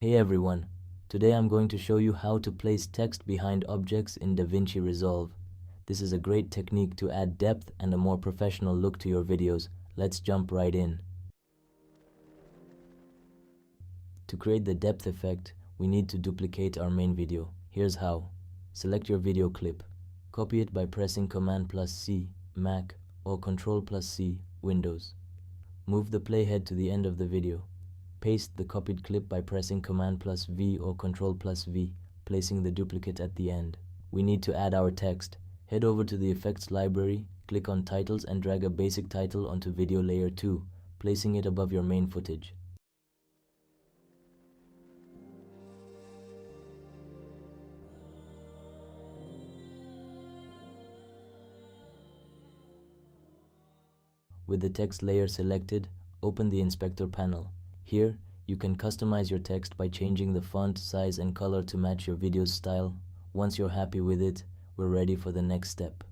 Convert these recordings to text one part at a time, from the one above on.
Hey everyone, today I'm going to show you how to place text behind objects in DaVinci Resolve. This is a great technique to add depth and a more professional look to your videos. Let's jump right in. To create the depth effect, we need to duplicate our main video. Here's how. Select your video clip. Copy it by pressing Command+C, Mac, or Control+C, Windows. Move the playhead to the end of the video. Paste the copied clip by pressing Command+V or Control+V, placing the duplicate at the end. We need to add our text. Head over to the Effects library, click on Titles and drag a basic title onto Video Layer 2, placing it above your main footage. With the text layer selected, open the Inspector panel. Here, you can customize your text by changing the font, size, and color to match your video's style. Once you're happy with it, we're ready for the next step.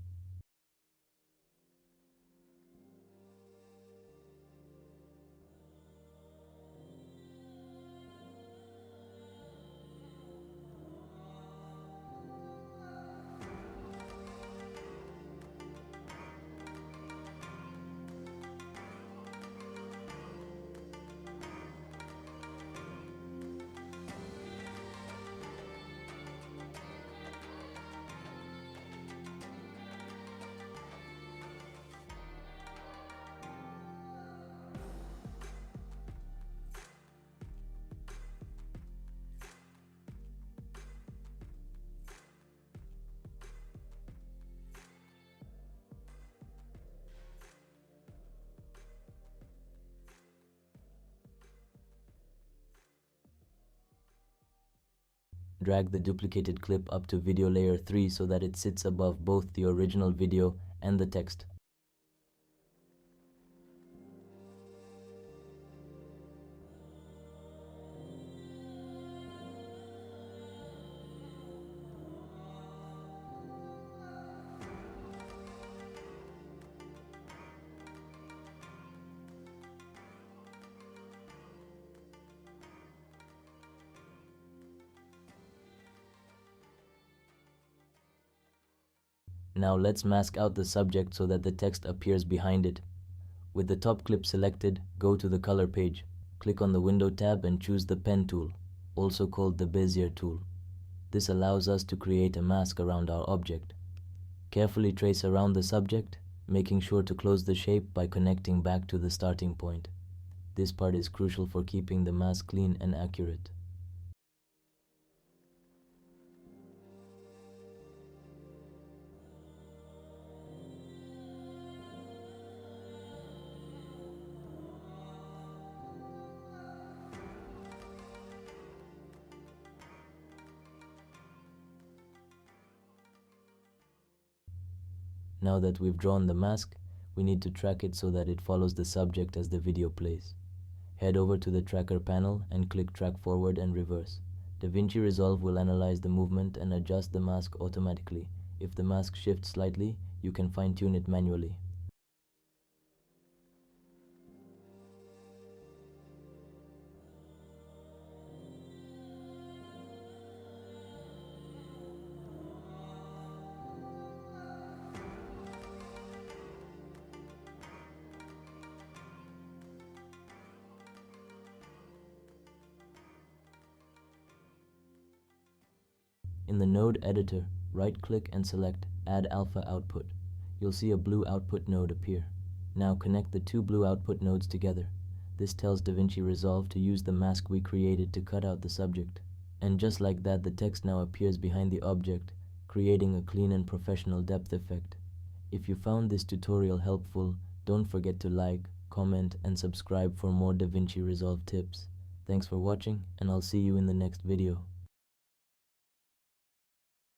Drag the duplicated clip up to Video Layer 3 so that it sits above both the original video and the text. Now let's mask out the subject so that the text appears behind it. With the top clip selected, go to the Color page. Click on the Window tab and choose the Pen tool, also called the Bezier tool. This allows us to create a mask around our object. Carefully trace around the subject, making sure to close the shape by connecting back to the starting point. This part is crucial for keeping the mask clean and accurate. Now that we've drawn the mask, we need to track it so that it follows the subject as the video plays. Head over to the Tracker panel and click Track Forward and Reverse. DaVinci Resolve will analyze the movement and adjust the mask automatically. If the mask shifts slightly, you can fine-tune it manually. In the node editor, right-click and select Add Alpha Output. You'll see a blue output node appear. Now connect the two blue output nodes together. This tells DaVinci Resolve to use the mask we created to cut out the subject. And just like that, the text now appears behind the object, creating a clean and professional depth effect. If you found this tutorial helpful, don't forget to like, comment, and subscribe for more DaVinci Resolve tips. Thanks for watching, and I'll see you in the next video.